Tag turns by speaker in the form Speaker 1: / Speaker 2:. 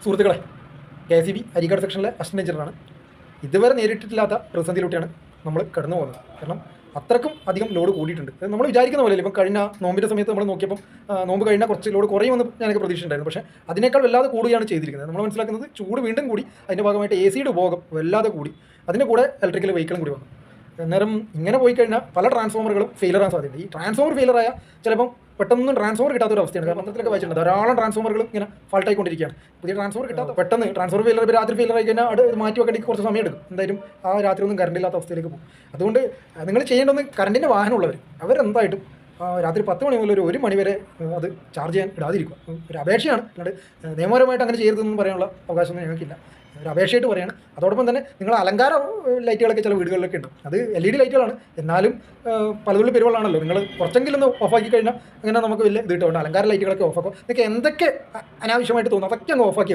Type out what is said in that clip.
Speaker 1: സുഹൃത്തുക്കളെ, KCB Areekkad സെക്ഷനിലെ assistant എഞ്ചിനീയറാണ്. ഇതുവരെ നേരിട്ടിട്ടില്ലാത്ത പ്രതിസന്ധിയിലൂടെയാണ് നമ്മൾ കടന്നു പോകുന്നത്. കാരണം അത്രക്കും അധികം ലോഡ് കൂടിയിട്ടുണ്ട്. നമ്മൾ വിചാരിക്കുന്ന പോലെ ഇപ്പം കഴിഞ്ഞ നോമ്പിൻ്റെ സമയത്ത് നമ്മൾ നോക്കിയപ്പം നോമ്പ് കഴിഞ്ഞാൽ കുറച്ച് ലോഡ് കുറയുമെന്ന് ഞാനൊക്കെ പ്രതീക്ഷിച്ചിട്ടുണ്ടായിരുന്നു. പക്ഷേ അതിനേക്കാൾ വല്ലാതെ കൂടുകയാണ് ചെയ്തിരിക്കുന്നത്. നമ്മൾ മനസ്സിലാക്കുന്നത് ചൂട് വീണ്ടും കൂടി, അതിൻ്റെ ഭാഗമായിട്ട് AC-യുടെ ഉപയോഗം വല്ലാതെ കൂടി, അതിൻ്റെ കൂടെ ഇലക്ട്രിക്കൽ വെഹിക്കിളും കൂടി വന്നു. അന്നേരം ഇങ്ങനെ പോയി കഴിഞ്ഞാൽ പല ട്രാൻസ്ഫോമറുകളും ഫെയിലർ ആകാൻ സാധ്യതയുണ്ട്. ഈ ട്രാൻസ്ഫോമർ ഫെയിലറായ ചിലപ്പം പെട്ടെന്ന് ട്രാൻസ്ഫോമർ കിട്ടാത്തൊരു അവസ്ഥയാണ്. കാരണം പത്രത്തിലൊക്കെ വായിച്ചിട്ടുണ്ട് ധാരാളം ട്രാൻസ്ഫോമറുകൾ ഇങ്ങനെ ഫാൾട്ട് ആയിക്കൊണ്ടിരിക്കുകയാണ്. പുതിയ ട്രാൻസ്ഫോമർ കിട്ടാത്ത പെട്ടെന്ന് ട്രാൻസ്ഫോമർ ഫെയിലർ രാത്രി ഫെയിലർ ആയി കഴിഞ്ഞാൽ അത് മാറ്റി വെക്കേണ്ടി കുറച്ച് സമയം എടുക്കും. എന്തായാലും ആ രാത്രി ഒന്നും കറണ്ട് ഇല്ലാത്ത അവസ്ഥയിലേക്ക് പോകും. അതുകൊണ്ട് നിങ്ങൾ ചെയ്യേണ്ടത് കറണ്ടിൻ്റെ വാഹനമുള്ളവർ അവരെന്തായിട്ടും രാത്രി 10 മണി മുതൽ ഒരു 1 മണി വരെ അത് ചാർജ് ചെയ്യാൻ ഇടാതിരിക്കുക. ഒരു അപേക്ഷയാണ്, അല്ലാണ്ട് നിയമപരമായിട്ട് അങ്ങനെ ചെയ്യരുതെന്ന് പറയാനുള്ള അവകാശമൊന്നും ഞങ്ങൾക്കില്ല. ഒരു അപേക്ഷയായിട്ട് പറയാണ്. അതോടൊപ്പം തന്നെ നിങ്ങൾ അലങ്കാര ലൈറ്റുകളൊക്കെ ചില വീടുകളിലൊക്കെ ഉണ്ട്. അത് LED ലൈറ്റുകളാണ്. എന്നാലും പലതുള്ളി പെരുവളാണല്ലോ. നിങ്ങൾ കുറച്ചെങ്കിലും ഒന്ന് ഓഫാക്കി കഴിഞ്ഞാൽ അങ്ങനെ നമുക്ക് വലിയ ഇത് കിട്ടും. അലങ്കാര ലൈറ്റുകളൊക്കെ ഓഫാക്കും. നിങ്ങൾക്ക് എന്തൊക്കെ അനാവശ്യമായിട്ട് തോന്നും അതൊക്കെ അങ്ങ് ഓഫാക്കി